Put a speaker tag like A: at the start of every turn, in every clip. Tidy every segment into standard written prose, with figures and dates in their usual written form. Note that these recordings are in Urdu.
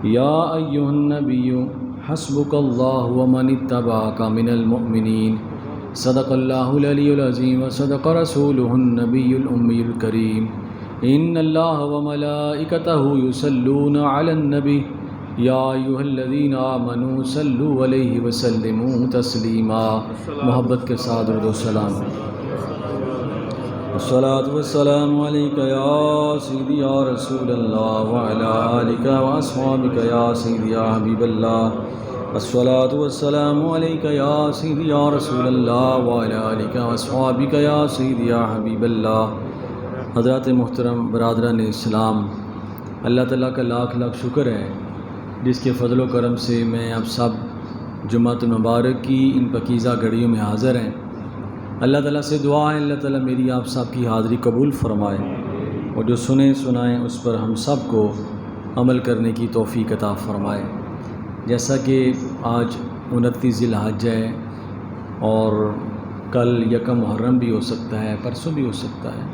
A: یا ایھا النبی حسبک اللہ ومن اتبعک من المؤمنین صدق اللہ العلی العظیم وصدق رسولہ النبی الأمی الکریم ان اللہ وملائکتہ یصلون علی النبی یا ایھا الذین آمنوا صلوا علیہ وسلموا تسلیما۔ محبت کے ساتھ درود و سلام۔ الصلاۃ والسلام علیک یا سیدی یا رسول اللہ وعلی آلک واصحابک یا سیدی یا حبیب اللہ۔ الصلاۃ والسلام علیک یا سیدی یا رسول اللہ وعلی آلک واصحابک یا سیدی یا حبیب اللہ۔ حضرات محترم برادران اسلام، اللہ تعالیٰ کا لاکھ لاکھ شکر ہے جس کے فضل و کرم سے میں آپ سب جمعۃ المبارک کی ان پاکیزہ گھڑیوں میں حاضر ہیں۔ اللہ تعالیٰ سے دعا ہے اللہ تعالیٰ میری آپ سب کی حاضری قبول فرمائے اور جو سنیں سنائیں اس پر ہم سب کو عمل کرنے کی توفیق عطا فرمائے۔ جیسا کہ آج 29 ذی الحجہ ہے اور کل یکم محرم بھی ہو سکتا ہے، پرسوں بھی ہو سکتا ہے،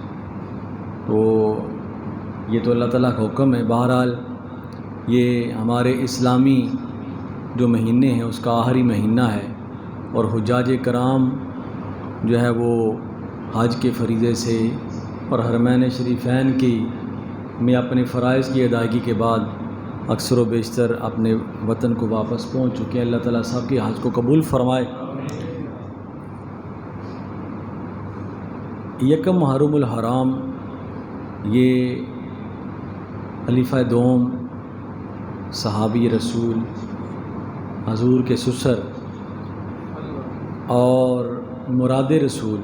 A: تو یہ تو اللہ تعالیٰ کا حکم ہے۔ بہرحال یہ ہمارے اسلامی جو مہینے ہیں اس کا آخری مہینہ ہے اور حجاج کرام جو ہے وہ حج کے فریضے سے اور حرمین شریفین کی میں اپنے فرائض کی ادائیگی کے بعد اکثر و بیشتر اپنے وطن کو واپس پہنچ چکے ہیں۔ اللہ تعالیٰ سب کے حج کو قبول فرمائے۔ یکم محرم الحرام یہ خلیفہ دوم صحابی رسول حضور کے سسر اور مراد رسول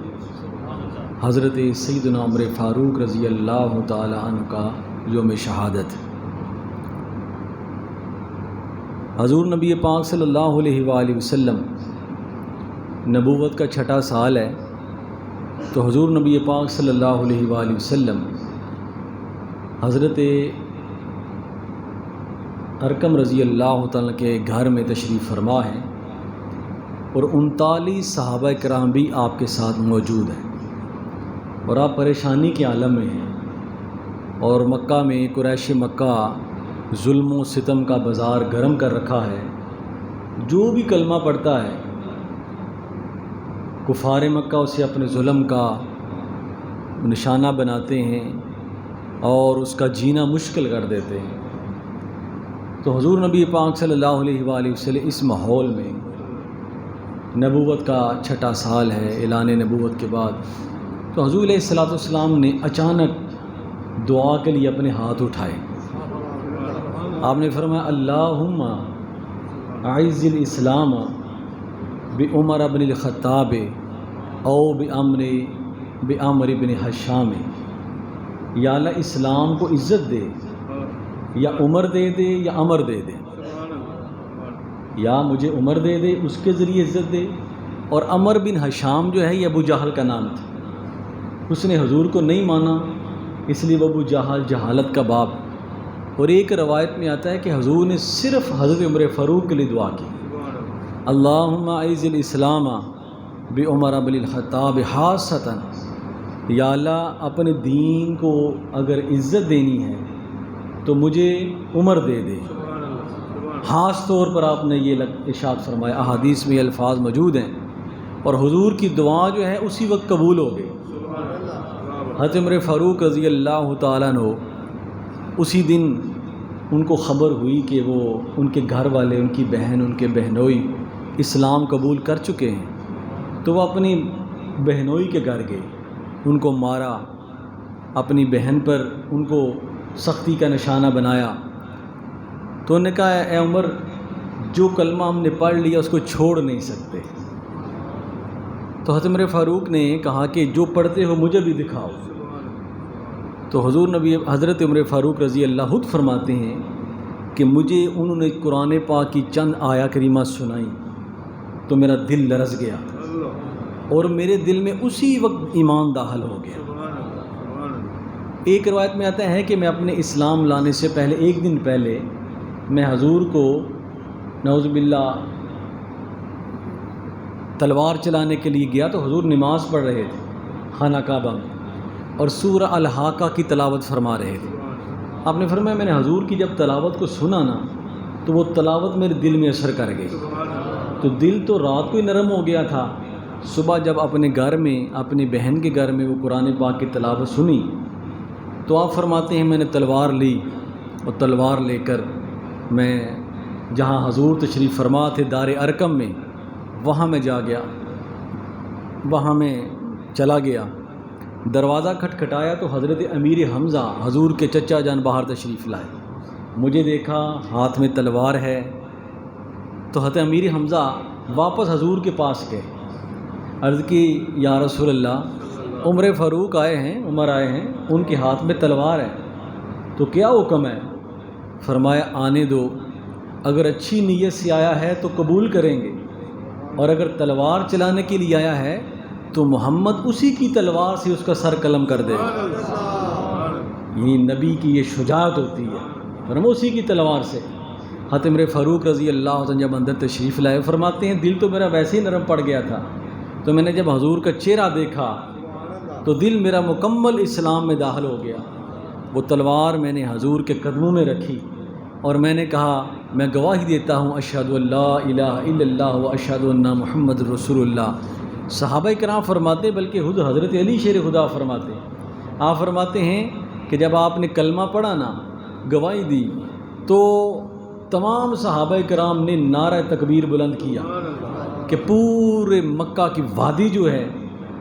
A: حضرت سیدنا عمر فاروق رضی اللہ تعالی عنہ کا یوم شہادت۔ حضور نبی پاک صلی اللہ علیہ وآلہ وسلم نبوت کا چھٹا سال ہے، تو حضور نبی پاک صلی اللہ علیہ وآلہ وسلم حضرت ارقم رضی اللہ تعالیٰ کے گھر میں تشریف فرما ہے اور 39 صحابہ کرام بھی آپ کے ساتھ موجود ہیں اور آپ پریشانی کے عالم میں ہیں اور مکہ میں قریش مکہ ظلم و ستم کا بازار گرم کر رکھا ہے۔ جو بھی کلمہ پڑھتا ہے کفار مکہ اسے اپنے ظلم کا نشانہ بناتے ہیں اور اس کا جینا مشکل کر دیتے ہیں۔ تو حضور نبی پاک صلی اللہ علیہ وآلہ وسلم اس ماحول میں، نبوت کا چھٹا سال ہے اعلان نبوت کے بعد، تو حضور علیہ الصلوۃ والسلام نے اچانک دعا کے لیے اپنے ہاتھ اٹھائے۔ آپ نے فرمایا اللہم اعز الاسلام بعمر بن الخطاب او بعمر بن حشام، یا اللہ اسلام کو عزت دے، یا عمر دے دے یا عمر دے دے، یا مجھے عمر دے دے اس کے ذریعے عزت دے۔ اور عمر بن حشام جو ہے یہ ابو جہل کا نام تھا، اس نے حضور کو نہیں مانا، اس لیے وہ ابو جہل جہالت کا باپ۔ اور ایک روایت میں آتا ہے کہ حضور نے صرف حضرت عمر فاروق کے لیے دعا کی، اللہم اعز الاسلام بعمر بن الخطاب خاصۃ، یا اللہ اپنے دین کو اگر عزت دینی ہے تو مجھے عمر دے دے۔ خاص طور پر آپ نے یہ ارشاد فرمایا، احادیث میں الفاظ موجود ہیں، اور حضور کی دعا جو ہے اسی وقت قبول ہو گئی۔ حضرت عمر فاروق رضی اللہ تعالیٰ عنہ اسی دن ان کو خبر ہوئی کہ وہ ان کے گھر والے، ان کی بہن، ان کے بہنوئی اسلام قبول کر چکے ہیں، تو وہ اپنی بہنوئی کے گھر گئے، ان کو مارا، اپنی بہن پر ان کو سختی کا نشانہ بنایا۔ تو انہوں نے کہا اے عمر، جو کلمہ ہم نے پڑھ لیا اس کو چھوڑ نہیں سکتے۔ تو حضرت عمر فاروق نے کہا کہ جو پڑھتے ہو مجھے بھی دکھاؤ۔ تو حضرت عمر فاروق رضی اللہ خود فرماتے ہیں کہ مجھے انہوں نے قرآن پاک کی چند آیات کریمہ سنائی تو میرا دل لرز گیا اور میرے دل میں اسی وقت ایمان داخل ہو گیا۔ ایک روایت میں آتا ہے کہ میں اپنے اسلام لانے سے پہلے ایک دن پہلے میں حضور کو نعوذ باللہ تلوار چلانے کے لیے گیا، تو حضور نماز پڑھ رہے تھے خانہ کعبہ میں اور سورہ الحاقہ کی تلاوت فرما رہے تھے۔ آپ نے فرمایا میں نے حضور کی جب تلاوت کو سنا نا تو وہ تلاوت میرے دل میں اثر کر گئی، تو دل تو رات کو ہی نرم ہو گیا تھا۔ صبح جب اپنے گھر میں اپنی بہن کے گھر میں وہ قرآن پاک کی تلاوت سنی تو آپ فرماتے ہیں میں نے تلوار لی اور تلوار لے کر میں جہاں حضور تشریف فرما تھے دار ارقم میں، وہاں میں جا گیا، وہاں میں چلا گیا۔ دروازہ کھٹکھٹایا تو حضرت امیر حمزہ حضور کے چچا جان باہر تشریف لائے۔ مجھے دیکھا ہاتھ میں تلوار ہے، تو حضرت امیر حمزہ واپس حضور کے پاس گئے، عرض کی یا رسول اللہ عمر فاروق آئے ہیں، عمر آئے ہیں، ان کے ہاتھ میں تلوار ہے، تو کیا حکم ہے؟ فرمایا آنے دو، اگر اچھی نیت سے آیا ہے تو قبول کریں گے، اور اگر تلوار چلانے کے لیے آیا ہے تو محمد اسی کی تلوار سے اس کا سر قلم کر دے گا۔ یعنی نبی کی یہ شجاعت ہوتی ہے، فرمایا اسی کی تلوار سے۔ حضرت عمر فاروق رضی اللہ عنہ جب اندر تشریف لائے فرماتے ہیں دل تو میرا ویسے ہی نرم پڑ گیا تھا، تو میں نے جب حضور کا چہرہ دیکھا تو دل میرا مکمل اسلام میں داخل ہو گیا۔ وہ تلوار میں نے حضور کے قدموں میں رکھی اور میں نے کہا میں گواہی دیتا ہوں اشہد ان لا الہ الا اللہ و اشہد ان محمد رسول اللہ۔ صحابہ کرام فرماتے بلکہ خود حضرت علی شیر خدا فرماتے، آپ فرماتے ہیں کہ جب آپ نے کلمہ پڑھا نا، گواہی دی، تو تمام صحابہ کرام نے نعرہ تکبیر بلند کیا کہ پورے مکہ کی وادی جو ہے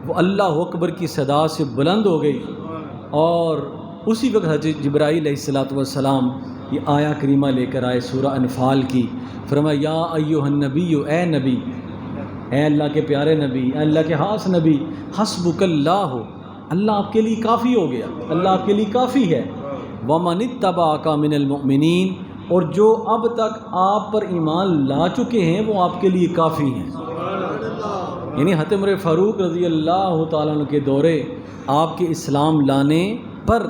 A: وہ اللہ اکبر کی صدا سے بلند ہو گئی۔ اور اسی وقت حضرت جبرائیل علیہ السلام یہ آیا کریمہ لے کر آئے سورہ انفال کی، فرمایا یا ایھا النبی، اے نبی، اے اللہ کے پیارے نبی، اے اللہ کے خاص نبی، حسبک اللہ، اللہ آپ کے لیے کافی ہو گیا، اللہ آپ کے لیے کافی ہے، ومن اتبعک من المؤمنین، اور جو اب تک آپ پر ایمان لا چکے ہیں وہ آپ کے لیے کافی ہیں۔ یعنی حضرت عمر فاروق رضی اللہ تعالیٰ عنہ کے دورے آپ کے اسلام لانے پر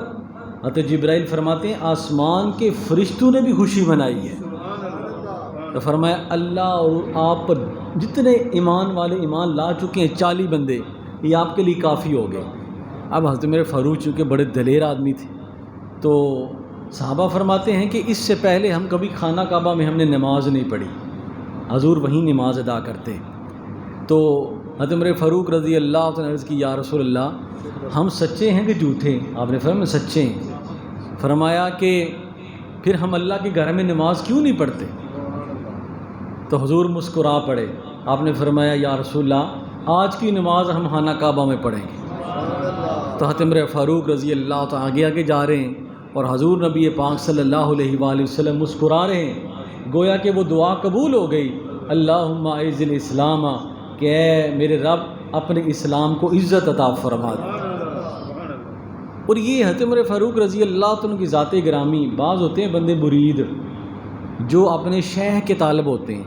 A: حضرت جبرائیل فرماتے ہیں آسمان کے فرشتوں نے بھی خوشی منائی ہے، تو فرمایا اللہ اور آپ پر جتنے ایمان والے ایمان لا چکے ہیں 40 بندے، یہ آپ کے لیے کافی ہو گئے۔ اب حضرت عمر فاروق چونکہ بڑے دلیر آدمی تھے، تو صحابہ فرماتے ہیں کہ اس سے پہلے ہم کبھی خانہ کعبہ میں ہم نے نماز نہیں پڑھی، حضور وہیں نماز ادا کرتے۔ تو حضرت عمر فاروق رضی اللہ عنہ نے عرض کی یا رسول اللہ ہم سچے ہیں کہ جھوٹے؟ آپ نے فرمایا سچے ہیں۔ فرمایا کہ پھر ہم اللہ کے گھر میں نماز کیوں نہیں پڑھتے؟ تو حضور مسکرا پڑے، آپ نے فرمایا یا رسول اللہ آج کی نماز ہم خانہ کعبہ میں پڑھیں گے۔ تو حضرت عمر فاروق رضی اللہ تعالیٰ آگے آگے جا رہے ہیں اور حضور نبی پاک صلی اللہ علیہ وآلہ وسلم مسکرا رہے ہیں، گویا کہ وہ دعا قبول ہو گئی، اللہم اعز الاسلام، کہ اے میرے رب اپنے اسلام کو عزت عطا فرما دے۔ اور یہ حضرت عمر فاروق رضی اللہ عنہ کی ذات گرامی، بعض ہوتے ہیں بندے مرید جو اپنے شیخ کے طالب ہوتے ہیں،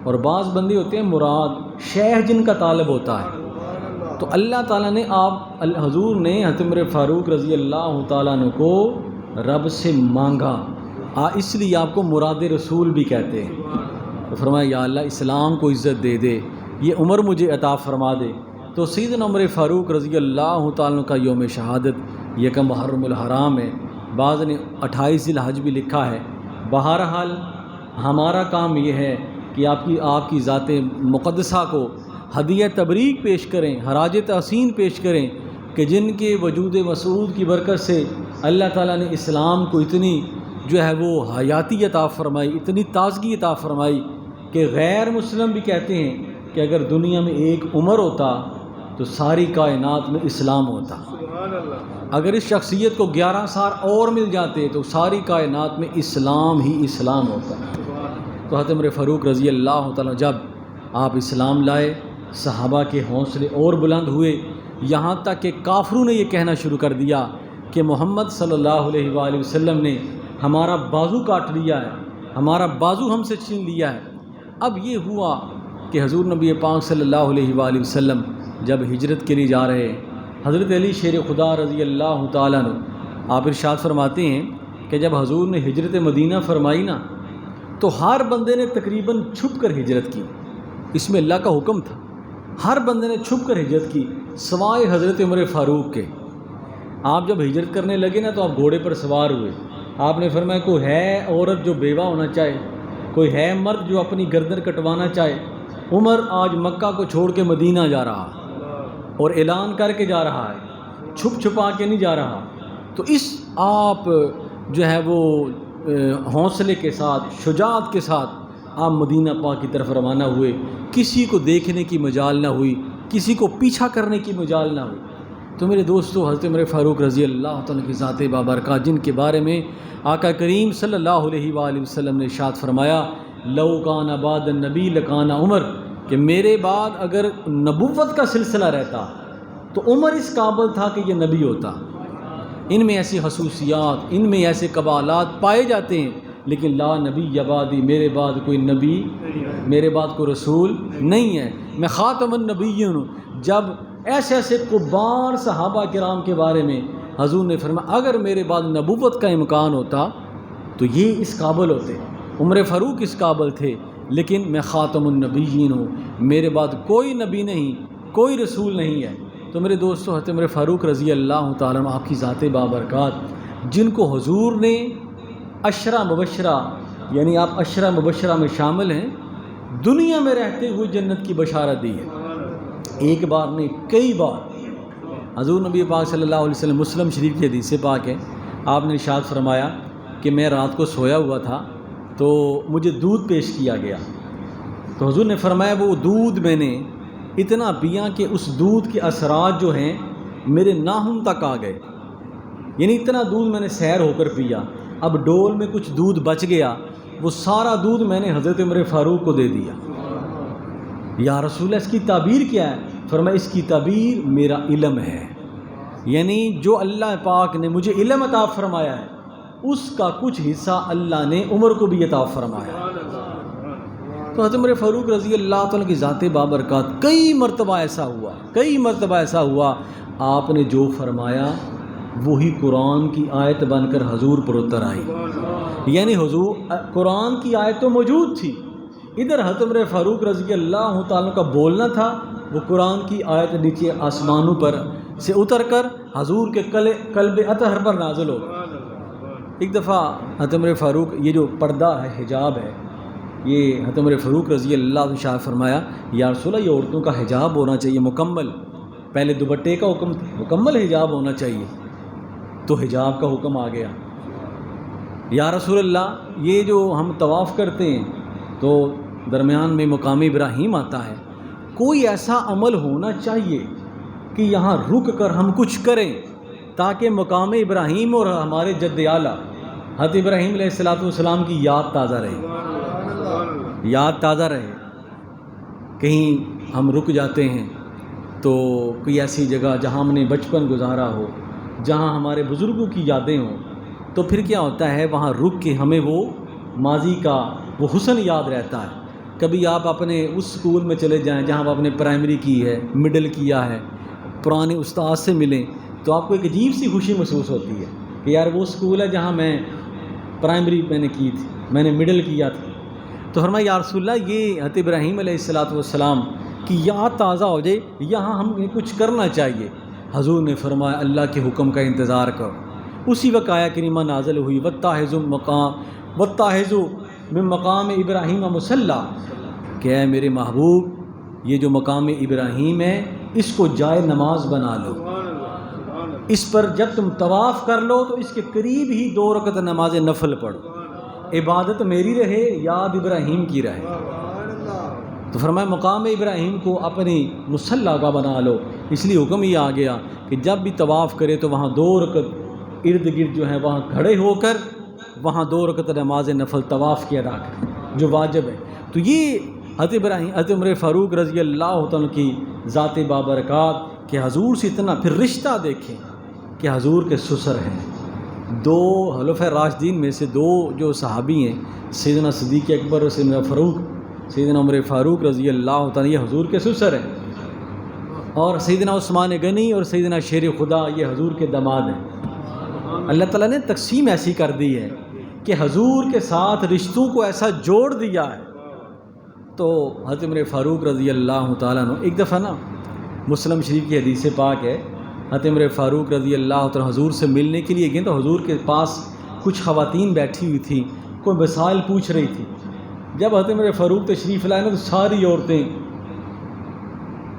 A: اور بعض بندے ہوتے ہیں مراد شیخ جن کا طالب ہوتا ہے۔ تو اللہ تعالیٰ نے حضور نے حضرت عمر فاروق رضی اللہ تعالیٰ عنہ کو رب سے مانگا، اس لیے آپ کو مراد رسول بھی کہتے ہیں۔ تو فرمایا یا اللہ اسلام کو عزت دے دے، یہ عمر مجھے عطا فرما دے۔ تو سیدنا عمر فاروق رضی اللہ تعالیٰ کا یوم شہادت یکم محرم الحرام ہے، بعض نے 28 ذی الحج بھی لکھا ہے۔ بہرحال ہمارا کام یہ ہے کہ آپ کی ذات مقدسہ کو ہدیہ تبریک پیش کریں، خراج تحسین پیش کریں کہ جن کے وجود مسعود کی برکت سے اللہ تعالیٰ نے اسلام کو اتنی جو ہے وہ حیاتی عطا فرمائی، اتنی تازگی عطا فرمائی کہ غیر مسلم بھی کہتے ہیں کہ اگر دنیا میں ایک عمر ہوتا تو ساری کائنات میں اسلام ہوتا، اگر اس شخصیت کو 11 سال اور مل جاتے تو ساری کائنات میں اسلام ہی اسلام ہوتا۔ تو حضرت عمر فاروق رضی اللہ تعالیٰ جب آپ اسلام لائے، صحابہ کے حوصلے اور بلند ہوئے، یہاں تک کہ کافروں نے یہ کہنا شروع کر دیا کہ محمد صلی اللہ علیہ وآلہ وسلم نے ہمارا بازو کاٹ لیا ہے، ہمارا بازو ہم سے چھین لیا ہے۔ اب یہ ہوا کہ حضور نبی پاک صلی اللہ علیہ وآلہ وسلم جب ہجرت کے لیے جا رہے، حضرت علی شیر خدا رضی اللہ تعالیٰ عنہ آپ ارشاد فرماتے ہیں کہ جب حضور نے ہجرت مدینہ فرمائی نا تو ہر بندے نے تقریباً چھپ کر ہجرت کی، اس میں اللہ کا حکم تھا، ہر بندے نے چھپ کر ہجرت کی سوائے حضرت عمر فاروق کے۔ آپ جب ہجرت کرنے لگے نا تو آپ گھوڑے پر سوار ہوئے، آپ نے فرمایا کوئی ہے عورت جو بیوہ ہونا چاہے؟ کوئی ہے مرد جو اپنی گردن کٹوانا چاہے؟ عمر آج مکہ کو چھوڑ کے مدینہ جا رہا اور اعلان کر کے جا رہا ہے، چھپ چھپا کے نہیں جا رہا۔ تو اس آپ جو ہے وہ حوصلے کے ساتھ، شجاعت کے ساتھ آپ مدینہ پاک کی طرف روانہ ہوئے، کسی کو دیکھنے کی مجال نہ ہوئی، کسی کو پیچھا کرنے کی مجال نہ ہوئی۔ تو میرے دوستو، حضرت عمر فاروق رضی اللہ تعالیٰ کی ذات بابرکات، جن کے بارے میں آقا کریم صلی اللہ علیہ وآلہ وسلم نے ارشاد فرمایا، لو کان بعد النبی لکان عمر، کہ میرے بعد اگر نبوت کا سلسلہ رہتا تو عمر اس قابل تھا کہ یہ نبی ہوتا۔ ان میں ایسی خصوصیات، ان میں ایسے کمالات پائے جاتے ہیں، لیکن لا نبی بعدی، میرے بعد کوئی نبی، میرے بعد کوئی رسول نہیں ہے، میں خاتم النبیین ہوں۔ جب ایسے ایسے کبار صحابہ کرام کے بارے میں حضور نے فرمایا اگر میرے بعد نبوت کا امکان ہوتا تو یہ اس قابل ہوتے، عمر فاروق اس قابل تھے، لیکن میں خاتم النبیین ہوں، میرے بعد کوئی نبی نہیں، کوئی رسول نہیں ہے۔ تو میرے دوستو، حضرت عمر فاروق رضی اللہ تعالیٰ عنہ، آپ کی ذات بابرکات، جن کو حضور نے عشرہ مبشرہ، یعنی آپ عشرہ مبشرہ میں شامل ہیں، دنیا میں رہتے ہوئے جنت کی بشارت دی ہے، ایک بار نہیں کئی بار۔ حضور نبی پاک صلی اللہ علیہ وسلم، مسلم شریف کی حدیث پاک ہے، آپ نے ارشاد فرمایا کہ میں رات کو سویا ہوا تھا تو مجھے دودھ پیش کیا گیا، تو حضور نے فرمایا وہ دودھ میں نے اتنا پیا کہ اس دودھ کے اثرات جو ہیں میرے ناخن تک آ گئے، یعنی اتنا دودھ میں نے سیر ہو کر پیا۔ اب ڈول میں کچھ دودھ بچ گیا، وہ سارا دودھ میں نے حضرت عمر فاروق کو دے دیا۔ یا رسول اللہ، اس کی تعبیر کیا ہے؟ فرمایا اس کی تعبیر میرا علم ہے، یعنی جو اللہ پاک نے مجھے علم عطا فرمایا ہے اس کا کچھ حصہ اللہ نے عمر کو بھی عطا فرمایا۔ تو حضرت عمر فاروق رضی اللہ تعالیٰ کی ذات بابرکات، کئی مرتبہ ایسا ہوا آپ نے جو فرمایا وہی قرآن کی آیت بن کر حضور پر اتر آئی، یعنی حضور قرآن کی آیت تو موجود تھی، ادھر حضرت عمر فاروق رضی اللہ تعالیٰ کا بولنا تھا، وہ قرآن کی آیت نیچے آسمانوں پر سے اتر کر حضور کے قلب اطہر پر نازل ہو گئی۔ ایک دفعہ حضرت عمر فاروق، یہ جو پردہ ہے، حجاب ہے، یہ حضرت عمر فاروق رضی اللہ عنہ شاہ فرمایا یا رسول اللہ، یہ عورتوں کا حجاب ہونا چاہیے مکمل، پہلے دوپٹے کا حکم، مکمل حجاب ہونا چاہیے، تو حجاب کا حکم آ گیا۔ یا رسول اللہ، یہ جو ہم طواف کرتے ہیں تو درمیان میں مقام ابراہیم آتا ہے، کوئی ایسا عمل ہونا چاہیے کہ یہاں رک کر ہم کچھ کریں تاکہ مقام ابراہیم اور ہمارے جد اعلیٰ حضرت ابراہیم علیہ السلام کی یاد تازہ رہے۔ کہیں ہم رک جاتے ہیں تو کوئی ایسی جگہ جہاں ہم نے بچپن گزارا ہو، جہاں ہمارے بزرگوں کی یادیں ہوں، تو پھر کیا ہوتا ہے وہاں رک کے ہمیں وہ ماضی کا وہ حسن یاد رہتا ہے۔ کبھی آپ اپنے اس اسکول میں چلے جائیں جہاں آپ نے پرائمری کی ہے، مڈل کیا ہے، پرانے استاد سے ملیں تو آپ کو ایک عجیب سی خوشی محسوس ہوتی ہے کہ یار وہ اسکول ہے جہاں میں پرائمری میں نے کی تھی، میں نے مڈل کیا تھا۔ تو فرمایا یا رسول اللہ، یہ حضرت ابراہیم علیہ السلام کی یاد تازہ ہو جائے، یہاں ہم کچھ کرنا چاہیے۔ حضور نے فرمایا اللہ کے حکم کا انتظار کرو۔ اسی وقت آیا کریمہ نازل ہوئی، وَاتَّخِذُوا مِن مقام ابراہیم مصلی، کہ اے میرے محبوب، یہ جو مقام ابراہیم ہے اس کو جائے نماز بنا لو، اس پر جب تم طواف کر لو تو اس کے قریب ہی 2 رکعت نماز نفل پڑھو، عبادت میری رہے، یاد ابراہیم کی رہے۔ تو فرمایا مقام ابراہیم کو اپنی مصلی کا بنا لو، اس لیے حکم یہ آ گیا کہ جب بھی طواف کرے تو وہاں 2 رکعت ارد گرد جو ہے وہاں کھڑے ہو کر وہاں 2 رکعت نماز نفل طواف کی ادا کریں جو واجب ہے۔ تو یہ حضرت عمر فاروق رضی اللہ تعالیٰ کی ذات بابرکات کہ حضور سے اتنا، پھر رشتہ دیکھیں کہ حضور کے سسر ہیں، 2 خلفائے راشدین میں سے 2 جو صحابی ہیں، سیدنا صدیق اکبر اور سیدنا عمر فاروق رضی اللہ تعالیٰ، یہ حضور کے سسر ہیں، اور سیدنا عثمان غنی اور سیدنا شیر خدا یہ حضور کے داماد ہیں۔ اللہ تعالیٰ نے تقسیم ایسی کر دی ہے کہ حضور کے ساتھ رشتوں کو ایسا جوڑ دیا ہے۔ تو حضرت عمر فاروق رضی اللہ تعالیٰ عنہ، ایک دفعہ نا مسلم شریف کی حدیث پاک ہے، حضرت عمر فاروق رضی اللہ تعالیٰ حضور سے ملنے کے لیے گئے تو حضور کے پاس کچھ خواتین بیٹھی ہوئی تھیں، کوئی مسائل پوچھ رہی تھی، جب حضرت عمر فاروق تشریف لائے نا تو ساری عورتیں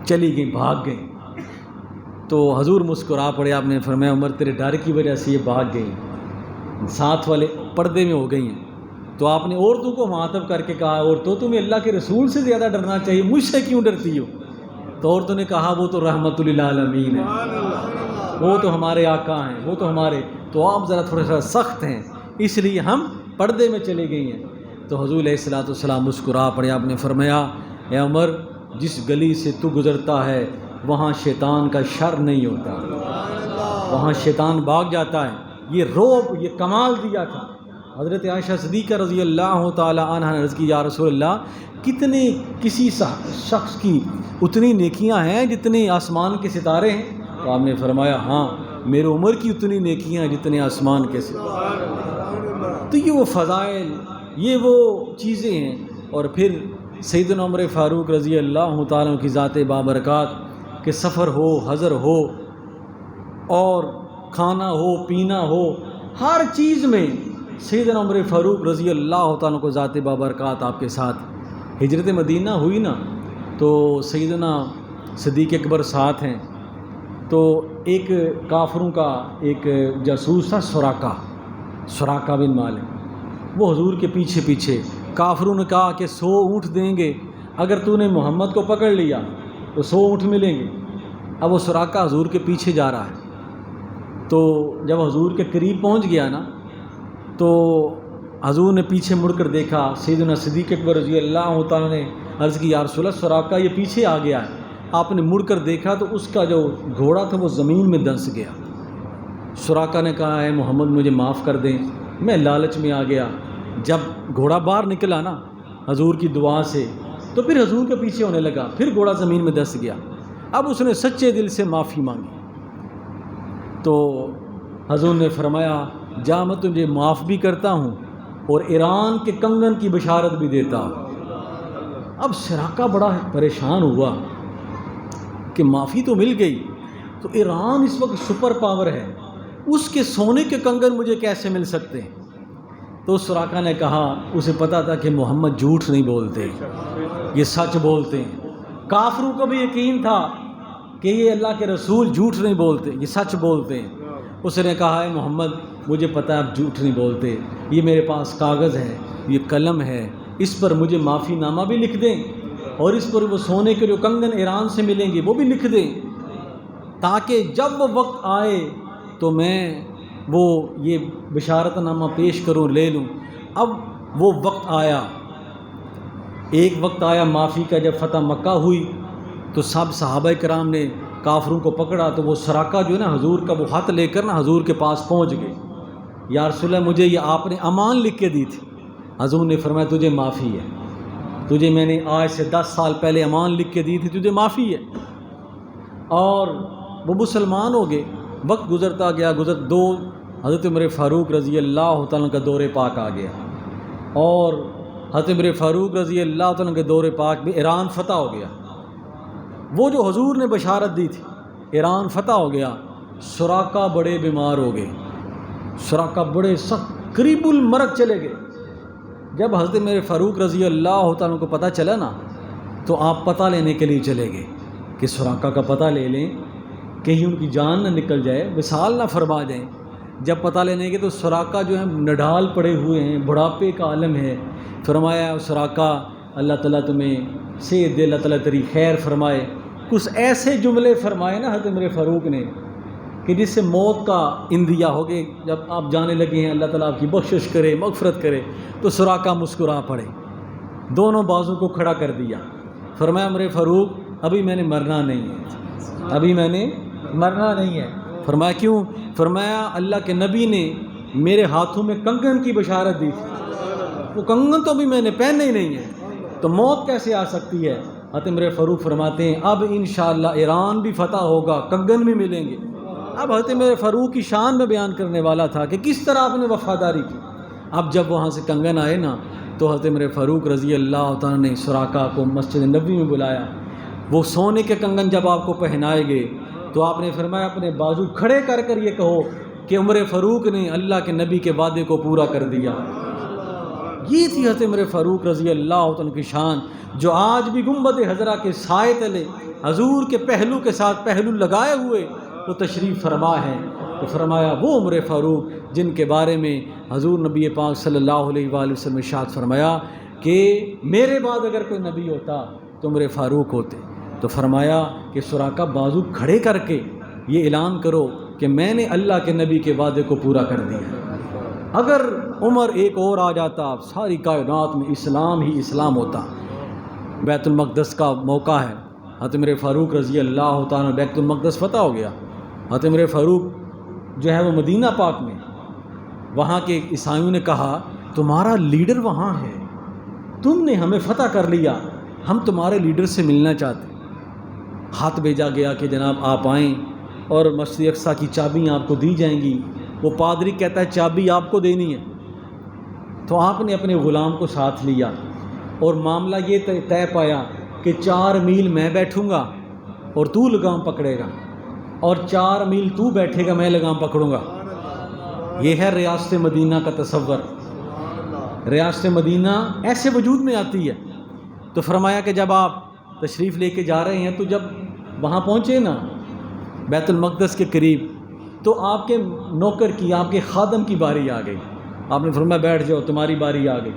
A: چلی گئیں، بھاگ گئیں. تو حضور مسکرا پڑے. آپ نے فرمایا عمر تیرے ڈر کی وجہ سے یہ بھاگ گئیں، ساتھ والے پردے میں ہو گئی ہیں. تو آپ نے عورتوں کو مخاطب کر کے کہا عورتوں تمہیں اللہ کے رسول سے زیادہ ڈرنا چاہیے، مجھ سے کیوں ڈرتی ہو؟ تو عورتوں نے کہا وہ تو رحمت للعالمین ہے، وہ تو ہمارے آقا ہیں، وہ تو ہمارے، تو آپ ذرا تھوڑا سا سخت ہیں اس لیے ہم پردے میں چلے گئی ہیں. تو حضور علیہ الصلوۃ والسلام مسکرا پڑے. آپ نے فرمایا اے عمر جس گلی سے تو گزرتا ہے وہاں شیطان کا شر نہیں ہوتا، وہاں شیطان بھاگ جاتا ہے. یہ روب، یہ کمال دیا تھا. حضرت عائشہ صدیقہ رضی اللہ تعالی عنہ نے عرض کی یا رسول اللہ کتنے کسی شخص کی اتنی نیکیاں ہیں جتنے آسمان کے ستارے ہیں؟ تو آپ نے فرمایا ہاں میرے عمر کی اتنی نیکیاں ہیں جتنے آسمان کے ستارے. تو یہ وہ فضائل، یہ وہ چیزیں ہیں. اور پھر سیدنا عمر فاروق رضی اللہ تعالیٰ کی ذات بابرکات کہ سفر ہو، حضر ہو، اور کھانا ہو، پینا ہو، ہر چیز میں سیدنا عمر فاروق رضی اللہ تعالیٰ کو ذات بابرکات آپ کے ساتھ. ہجرت مدینہ ہوئی نا تو سیدنا صدیق اکبر ساتھ ہیں. تو ایک کافروں کا ایک جاسوس تھا سراقہ بن مالک، وہ حضور کے پیچھے پیچھے. کافروں نے کہا کہ 100 اونٹ دیں گے اگر تو نے محمد کو پکڑ لیا تو 100 اونٹ ملیں گے. اب وہ سراقہ حضور کے پیچھے جا رہا ہے. تو جب حضور کے قریب پہنچ گیا نا تو حضور نے پیچھے مڑ کر دیکھا. سیدنا صدیق اکبر رضی اللہ تعالیٰ نے عرض کی یا رسول اللہ سراقہ یہ پیچھے آ گیا ہے. آپ نے مڑ کر دیکھا تو اس کا جو گھوڑا تھا وہ زمین میں دنس گیا. سراقہ نے کہا اے محمد مجھے معاف کر دیں، میں لالچ میں آ گیا. جب گھوڑا باہر نکلا نا حضور کی دعا سے تو پھر حضور کے پیچھے ہونے لگا، پھر گھوڑا زمین میں دنس گیا. اب اس نے سچے دل سے معافی مانگی. تو حضور نے فرمایا جا میں تجھے معاف بھی کرتا ہوں اور ایران کے کنگن کی بشارت بھی دیتا ہوں. اب سراقہ بڑا پریشان ہوا کہ معافی تو مل گئی تو ایران اس وقت سپر پاور ہے، اس کے سونے کے کنگن مجھے کیسے مل سکتے ہیں؟ تو سراقہ نے کہا اسے پتا تھا کہ محمد جھوٹ نہیں بولتے، یہ سچ بولتے ہیں. کافروں کو بھی یقین تھا کہ یہ اللہ کے رسول جھوٹ نہیں بولتے، یہ سچ بولتے ہیں. اس نے کہا ہے محمد مجھے پتہ ہے آپ جھوٹ نہیں بولتے، یہ میرے پاس کاغذ ہے، یہ قلم ہے، اس پر مجھے معافی نامہ بھی لکھ دیں اور اس پر وہ سونے کے جو کنگن ایران سے ملیں گے وہ بھی لکھ دیں تاکہ جب وہ وقت آئے تو میں وہ یہ بشارت نامہ پیش کروں، لے لوں. اب وہ وقت آیا، ایک وقت آیا معافی کا. جب فتح مکہ ہوئی تو سب صحابہ کرام نے کافروں کو پکڑا تو وہ سراقہ جو ہے نا حضور کا وہ خط لے کر نا حضور کے پاس پہنچ گئے. یا رسول اللہ مجھے یہ آپ نے امان لکھ کے دی تھی. حضور نے فرمایا تجھے معافی ہے، تجھے میں نے آج سے 10 سال پہلے امان لکھ کے دی تھی، تجھے معافی ہے. اور وہ مسلمان ہو گئے. وقت گزرتا گیا، دو حضرت عمر فاروق رضی اللہ تعالیٰ کا دور پاک آ گیا اور حضرت عمر فاروق رضی اللہ تعالیٰ کے دور پاک میں ایران فتح ہو گیا. وہ جو حضور نے بشارت دی تھی ایران فتح ہو گیا. سراقہ بڑے بیمار ہو گئے، سراقہ بڑے سخت قریب المرگ چلے گئے. جب حضرت عمر فاروق رضی اللہ تعالیٰ کو پتہ چلا نا تو آپ پتہ لینے کے لیے چلے گئے کہ سراقہ کا پتہ لے لیں کہیں ان کی جان نہ نکل جائے، وصال نہ فرما جائیں. جب پتہ لینے کے تو سراقہ جو ہے نڈھال پڑے ہوئے ہیں، بڑھاپے کا عالم ہے. فرمایا سراقہ اللہ تعالیٰ تمہیں صحت دے، اللہ تعالیٰ تیری خیر فرمائے. کچھ ایسے جملے فرمائے نا حضرت عمر فاروق نے کہ جس سے موت کا اندیا ہو گئے. جب آپ جانے لگے ہیں اللہ تعالیٰ آپ کی بخشش کرے، مغفرت کرے. تو سراقہ مسکرا پڑے، دونوں بازو کو کھڑا کر دیا. فرمایا عمر فاروق ابھی میں نے مرنا نہیں ہے، ابھی میں نے مرنا نہیں ہے. فرمایا کیوں؟ فرمایا اللہ کے نبی نے میرے ہاتھوں میں کنگن کی بشارت دی تھی، وہ کنگن تو ابھی میں نے پہنے ہی نہیں ہے، تو موت کیسے آ سکتی ہے؟ حضرت عمر فاروق فرماتے ہیں اب انشاءاللہ ایران بھی فتح ہوگا، کنگن بھی ملیں گے. اب حضرت عمر فاروق کی شان میں بیان کرنے والا تھا کہ کس طرح آپ نے وفاداری کی. اب جب وہاں سے کنگن آئے نا تو حضرت عمر فاروق رضی اللہ تعالیٰ نے سراقہ کو مسجد نبوی میں بلایا. وہ سونے کے کنگن جب آپ کو پہنائے گئے تو آپ نے فرمایا اپنے بازو کھڑے کر کر یہ کہو کہ عمر فاروق نے اللہ کے نبی کے وعدے کو پورا کر دیا. یہ تھی حضرت عمر فاروق رضی اللہ عنہ کی شان، جو آج بھی گنبد خضرا کے سائے تلے حضور کے پہلو کے ساتھ پہلو لگائے ہوئے وہ تشریف فرما ہے۔ تو فرمایا وہ عمر فاروق جن کے بارے میں حضور نبی پاک صلی اللہ علیہ وآلہ وسلم نے ارشاد فرمایا کہ میرے بعد اگر کوئی نبی ہوتا تو عمر فاروق ہوتے۔ تو فرمایا کہ سراقہ بازو کھڑے کر کے یہ اعلان کرو کہ میں نے اللہ کے نبی کے وعدے کو پورا کر دیا۔ اگر عمر ایک اور آ جاتا ساری کائنات میں اسلام ہی اسلام ہوتا۔ بیت المقدس کا موقع ہے، حضرت عمر فاروق رضی اللہ تعالیٰ بیت المقدس فتح ہو گیا۔ حضرت عمر فاروق جو ہے وہ مدینہ پاک میں، وہاں کے عیسائیوں نے کہا تمہارا لیڈر وہاں ہے، تم نے ہمیں فتح کر لیا، ہم تمہارے لیڈر سے ملنا چاہتے ہیں۔ خط بھیجا گیا کہ جناب آپ آئیں اور مسجد اقصیٰ کی چابیاں آپ کو دی جائیں گی۔ وہ پادری کہتا ہے چابی آپ کو دینی ہے۔ تو آپ نے اپنے غلام کو ساتھ لیا اور معاملہ یہ طے پایا کہ 4 میل میں بیٹھوں گا اور تو لگام پکڑے گا، اور 4 میل تو بیٹھے گا میں لگام پکڑوں گا۔ یہ ہے ریاست مدینہ کا تصور۔ ریاست مدینہ ایسے وجود میں آتی ہے۔ تو فرمایا کہ جب آپ تشریف لے کے جا رہے ہیں تو جب وہاں پہنچے نا بیت المقدس کے قریب، تو آپ کے نوکر کی، آپ کے خادم کی باری آ گئی۔ آپ نے فرمایا بیٹھ جاؤ تمہاری باری آ گئی،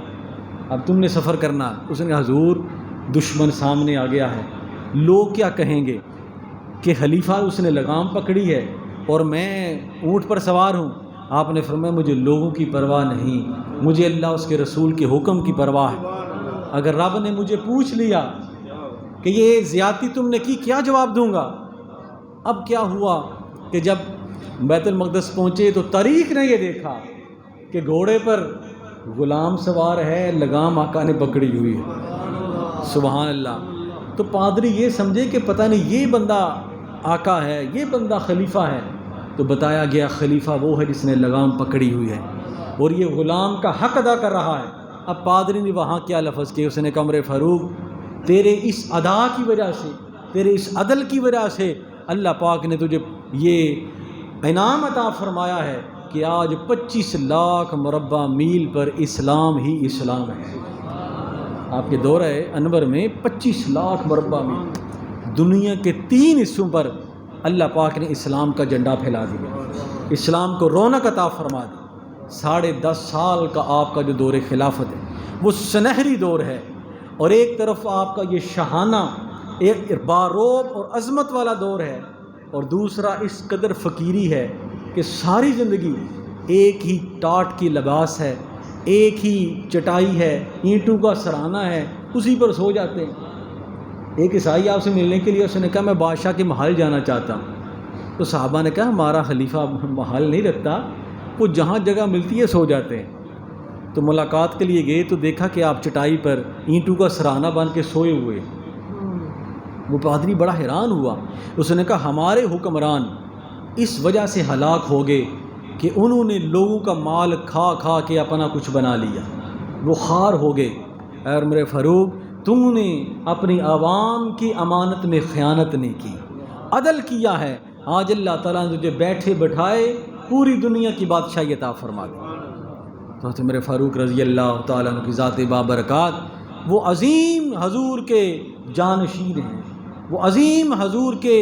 A: اب تم نے سفر کرنا۔ اس نے کہا حضور دشمن سامنے آ گیا ہے، لوگ کیا کہیں گے کہ خلیفہ اس نے لگام پکڑی ہے اور میں اونٹ پر سوار ہوں۔ آپ نے فرمایا مجھے لوگوں کی پرواہ نہیں، مجھے اللہ اس کے رسول کے حکم کی پرواہ ہے۔ اگر رب نے مجھے پوچھ لیا کہ یہ زیادتی تم نے کی، کیا جواب دوں گا؟ اب کیا ہوا کہ جب بیت المقدس پہنچے تو تاریخ نے یہ دیکھا کہ گھوڑے پر غلام سوار ہے، لگام آقا نے پکڑی ہوئی ہے۔ سبحان اللہ۔ تو پادری یہ سمجھے کہ پتہ نہیں یہ بندہ آقا ہے، یہ بندہ خلیفہ ہے۔ تو بتایا گیا خلیفہ وہ ہے جس نے لگام پکڑی ہوئی ہے اور یہ غلام کا حق ادا کر رہا ہے۔ اب پادری نے وہاں کیا لفظ کیا؟ اس نے کہا عمر فاروق تیرے اس ادا کی وجہ سے، تیرے اس عدل کی وجہ سے اللہ پاک نے تجھے یہ انعام عطا فرمایا ہے کہ آج 25 لاکھ مربع میل پر اسلام ہی اسلام ہے۔ آپ کے دورہ انور میں 25 لاکھ مربع میل دنیا کے 3 حصوں پر اللہ پاک نے اسلام کا جھنڈا پھیلا دیا، اسلام کو رونق عطا فرما دی۔ 10.5 سال کا آپ کا جو دور خلافت ہے وہ سنہری دور ہے، اور ایک طرف آپ کا یہ شاہانہ ایک باروب اور عظمت والا دور ہے، اور دوسرا اس قدر فقیری ہے کہ ساری زندگی ایک ہی ٹاٹ کی لباس ہے، ایک ہی چٹائی ہے، اینٹوں کا سرانہ ہے، اسی پر سو جاتے ہیں۔ ایک عیسائی آپ سے ملنے کے لیے اس نے کہا میں بادشاہ کے محل جانا چاہتا ہوں۔ تو صحابہ نے کہا ہمارا خلیفہ محل نہیں رکھتا، وہ جہاں جگہ ملتی ہے سو جاتے ہیں۔ تو ملاقات کے لیے گئے تو دیکھا کہ آپ چٹائی پر اینٹوں کا سرانہ بن کے سوئے ہوئے۔ وہ پادری بڑا حیران ہوا۔ اس نے کہا ہمارے حکمران اس وجہ سے ہلاک ہو گئے کہ انہوں نے لوگوں کا مال کھا کھا کے اپنا کچھ بنا لیا، وہ خوار ہو گئے۔ اے عمر فاروق تم نے اپنی عوام کی امانت میں خیانت نہیں کی، عدل کیا ہے، آج اللہ تعالیٰ نے تجھے بیٹھے بٹھائے پوری دنیا کی بادشاہی عطا فرما دی۔ تو حضرت عمر فاروق رضی اللہ تعالیٰ عنہ کی ذات بابرکات وہ عظیم حضور کے جانشین ہیں، وہ عظیم حضور کے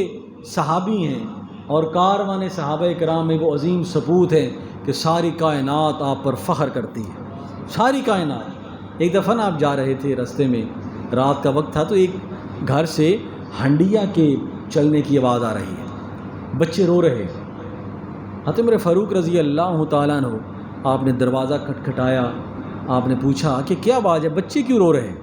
A: صحابی ہیں، اور کاروان صحابہ کرام میں وہ عظیم سپوت ہیں کہ ساری کائنات آپ پر فخر کرتی ہے، ساری کائنات۔ ایک دفعہ آپ جا رہے تھے راستے میں، رات کا وقت تھا، تو ایک گھر سے ہنڈیا کے چلنے کی آواز آ رہی ہے، بچے رو رہے۔ حضرت عمر فاروق رضی اللہ تعالیٰ عنہ آپ نے دروازہ کھٹکھٹایا، آپ نے پوچھا کہ کیا بات ہے، بچے کیوں رو رہے ہیں؟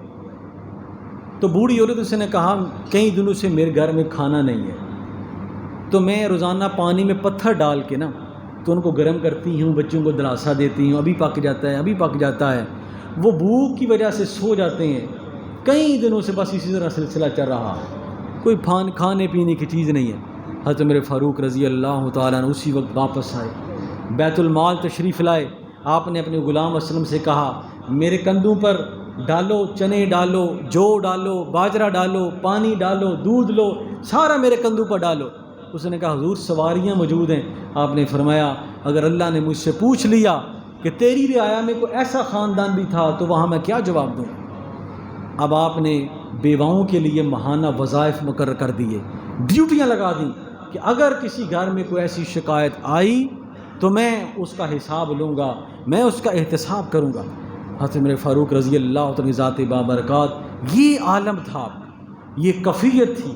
A: تو بوڑھی عورت اس نے کہا کئی دنوں سے میرے گھر میں کھانا نہیں ہے، تو میں روزانہ پانی میں پتھر ڈال کے نا تو ان کو گرم کرتی ہوں، بچوں کو دلاسا دیتی ہوں، ابھی پک جاتا ہے، ابھی پک جاتا ہے، وہ بھوک کی وجہ سے سو جاتے ہیں۔ کئی دنوں سے بس اسی طرح سلسلہ چل رہا ہے، کوئی کھانے پینے کی چیز نہیں ہے۔ حضرت عمر فاروق رضی اللہ تعالیٰ عنہ اسی وقت واپس آئے، بیت المال تشریف لائے۔ آپ نے اپنے غلام اسلم سے کہا میرے کندھوں پر ڈالو، چنے ڈالو، جو ڈالو، باجرہ ڈالو، پانی ڈالو، دودھ لو، سارا میرے کندھوں پر ڈالو۔ اس نے کہا حضور سواریاں موجود ہیں۔ آپ نے فرمایا اگر اللہ نے مجھ سے پوچھ لیا کہ تیری رعایا میں کوئی ایسا خاندان بھی تھا تو وہاں میں کیا جواب دوں۔ اب آپ نے بیواؤں کے لیے ماہانہ وظائف مقرر کر دیے، ڈیوٹیاں لگا دیں کہ اگر کسی گھر میں کوئی ایسی شکایت آئی تو میں اس کا حساب لوں گا، میں اس کا احتساب کروں گا۔ حضرت عمر فاروق رضی اللہ تعالی ذات بابرکات، یہ عالم تھا، یہ کفیت تھی،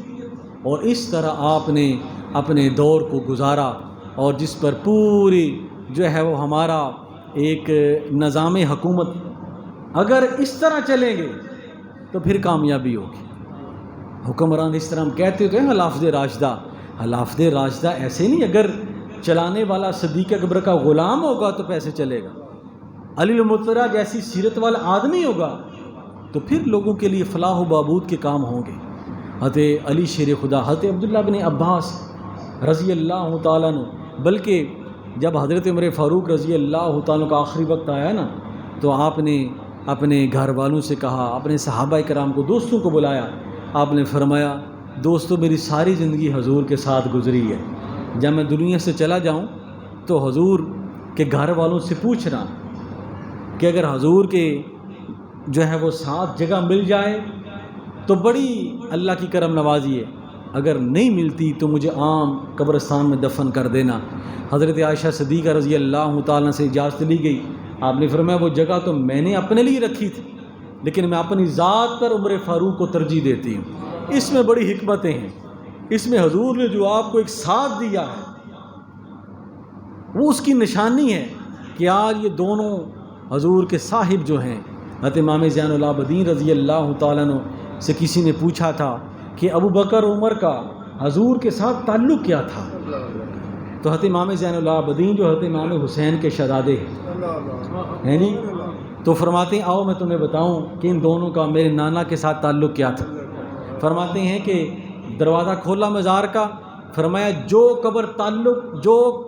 A: اور اس طرح آپ نے اپنے دور کو گزارا، اور جس پر پوری جو ہے وہ ہمارا ایک نظام حکومت اگر اس طرح چلیں گے تو پھر کامیابی ہوگی۔ حکمران اس طرح ہم کہتے تو ہیں حلافظ راشدہ، حلافظ راشدہ ایسے نہیں، اگر چلانے والا صدیق اکبر کا غلام ہوگا تو پیسے چلے گا، علی المرتضیٰ جیسی سیرت والا آدمی ہوگا تو پھر لوگوں کے لیے فلاح و بہبود کے کام ہوں گے۔ حضرت علی شیر خدا، حضرت عبداللہ بن عباس رضی اللہ تعالیٰ عنہ، بلکہ جب حضرت عمر فاروق رضی اللہ تعالیٰ کا آخری وقت آیا نا تو آپ نے اپنے گھر والوں سے کہا، اپنے صحابہ کرام کو، دوستوں کو بلایا، آپ نے فرمایا دوستو میری ساری زندگی حضور کے ساتھ گزری ہے، جب میں دنیا سے چلا جاؤں تو حضور کے گھر والوں سے پوچھنا کہ اگر حضور کے جو ہے وہ ساتھ جگہ مل جائے تو بڑی اللہ کی کرم نوازی ہے، اگر نہیں ملتی تو مجھے عام قبرستان میں دفن کر دینا۔ حضرت عائشہ صدیقہ رضی اللہ تعالیٰ سے اجازت لی گئی، آپ نے فرمایا وہ جگہ تو میں نے اپنے لیے رکھی تھی لیکن میں اپنی ذات پر عمر فاروق کو ترجیح دیتی ہوں۔ اس میں بڑی حکمتیں ہیں، اس میں حضور نے جو آپ کو ایک ساتھ دیا ہے وہ اس کی نشانی ہے کہ آج یہ دونوں حضور کے صاحب جو ہیں، حضرت امام زین العابدین رضی اللہ تعالیٰ عنہ سے کسی نے پوچھا تھا کہ ابو بکر عمر کا حضور کے ساتھ تعلق کیا تھا، تو حضرت امام زین العابدین جو حضرت امام حسین کے شہزادے ہیں نہیں، تو فرماتے ہیں آؤ میں تمہیں بتاؤں کہ ان دونوں کا میرے نانا کے ساتھ تعلق کیا تھا۔ فرماتے ہیں کہ دروازہ کھولا مزار کا، فرمایا جو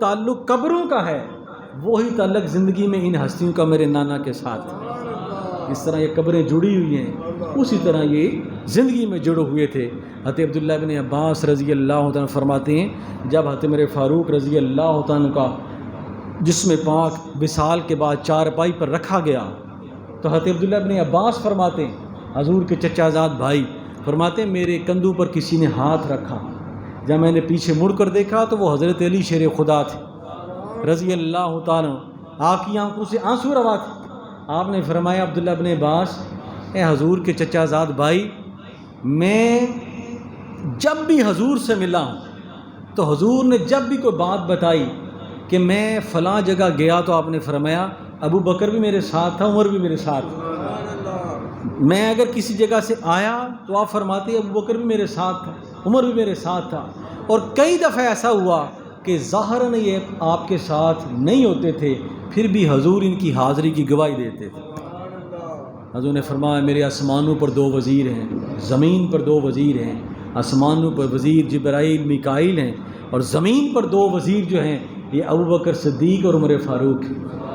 A: تعلق قبروں کا ہے وہی تعلق زندگی میں ان ہستیوں کا میرے نانا کے ساتھ تھا۔ اس طرح یہ قبریں جڑی ہوئی ہیں اسی طرح یہ زندگی میں جڑے ہوئے تھے۔ حضرت عبداللہ بن عباس رضی اللہ تعالیٰ فرماتے ہیں جب حضرت عمر فاروق رضی اللہ تعالیٰ کا جسم پاک وصال کے بعد چارپائی پر رکھا گیا تو حضرت عبداللہ بن عباس فرماتے ہیں، حضور کے چچا زاد بھائی، فرماتے ہیں میرے کندھوں پر کسی نے ہاتھ رکھا، جب میں نے پیچھے مڑ کر دیکھا تو وہ حضرت علی شیر خدا تھے رضی اللہ تعالیٰ، آپ کی آنکھوں سے آنسو روا تھے۔ آپ نے فرمایا عبداللہ بن عباس، اے حضور کے چچا زاد بھائی، میں جب بھی حضور سے ملا ہوں تو حضور نے جب بھی کوئی بات بتائی کہ میں فلاں جگہ گیا تو آپ نے فرمایا ابو بکر بھی میرے ساتھ تھا، عمر بھی میرے ساتھ تھا۔ میں اگر کسی جگہ سے آیا تو آپ فرماتے ابو بکر بھی میرے ساتھ تھا، عمر بھی میرے ساتھ تھا، اور کئی دفعہ ایسا ہوا کہ ظاہراً یہ آپ کے ساتھ نہیں ہوتے تھے پھر بھی حضور ان کی حاضری کی گواہی دیتے تھے۔ حضور نے فرمایا میرے آسمانوں پر 2 وزیر ہیں، زمین پر 2 وزیر ہیں، آسمانوں پر وزیر جبرائیل میکائیل ہیں اور زمین پر 2 وزیر جو ہیں یہ ابو بکر صدیق اور عمر فاروق۔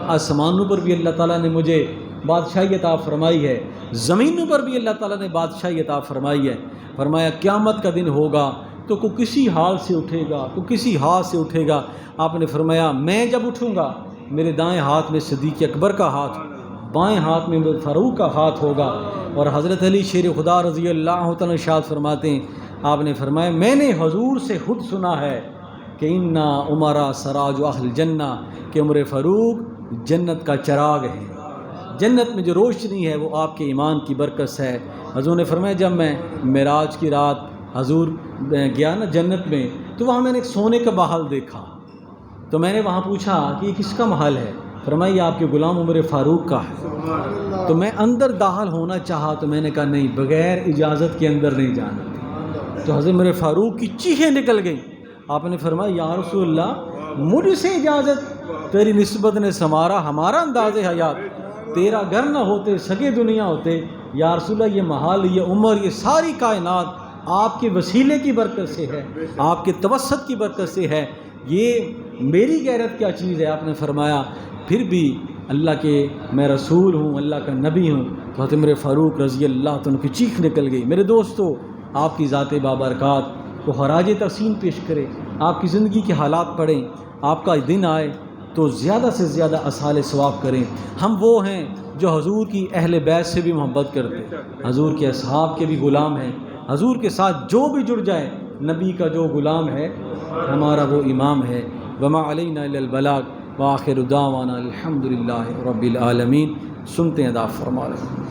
A: آسمانوں پر بھی اللہ تعالیٰ نے مجھے بادشاہی عطا فرمائی ہے، زمینوں پر بھی اللہ تعالیٰ نے بادشاہی عطا فرمائی ہے۔ فرمایا قیامت کا دن ہوگا تو کوئی کسی حال سے اٹھے گا، کوئی کسی حال سے اٹھے گا۔ آپ نے فرمایا میں جب اٹھوں گا میرے دائیں ہاتھ میں صدیق اکبر کا ہاتھ، بائیں ہاتھ میں فاروق کا ہاتھ ہوگا، اور حضرت علی شیر خدا رضی اللہ تعالیٰ ارشاد فرماتے ہیں، آپ نے فرمایا میں نے حضور سے خود سنا ہے کہ انا عمرا سراج اہل جنہ، کہ عمر فاروق جنت کا چراغ ہے، جنت میں جو روشنی ہے وہ آپ کے ایمان کی برکت سے ہے۔ حضور نے فرمایا جب میں معراج کی رات حضور گیا نا جنت میں تو وہاں میں نے ایک سونے کا محل دیکھا، تو میں نے وہاں پوچھا کہ یہ کس کا محل ہے؟ فرمایا یہ آپ کے غلام عمر فاروق کا ہے۔ تو میں اندر داخل ہونا چاہا تو میں نے کہا نہیں، بغیر اجازت کے اندر نہیں جانا۔ تو حضرت عمر فاروق کی چیخیں نکل گئیں۔ آپ نے فرمایا یا رسول اللہ مجھ سے اجازت، تیری نسبت نے سنوارا ہمارا انداز حیات، تیرا گھر نہ ہوتے سگے دنیا ہوتے، یا رسول اللہ یہ محل، یہ عمر، یہ ساری کائنات آپ کے وسیلے کی برکت سے ہے، آپ کے توسط کی برکت سے ہے، یہ میری غیرت کیا چیز ہے؟ آپ نے فرمایا پھر بھی اللہ کے میں رسول ہوں، اللہ کا نبی ہوں۔ تو حضرت عمر فاروق رضی اللہ تعالیٰ کی چیخ نکل گئی۔ میرے دوستو، آپ کی ذات بابرکات کو خراج تحسین پیش کرے، آپ کی زندگی کے حالات پڑھیں، آپ کا دن آئے تو زیادہ سے زیادہ اصحال ثواب کریں۔ ہم وہ ہیں جو حضور کی اہل بیت سے بھی محبت کرتے ہیں، حضور کے اصحاب کے بھی غلام ہیں، حضور کے ساتھ جو بھی جڑ جائے نبی کا جو غلام ہے ہمارا وہ امام ہے۔ وما علینا الا البلاغ وآخر دعوانا الحمد للہ رب العالمین۔ سنتے ہیں، دعا فرما رہے ہیں۔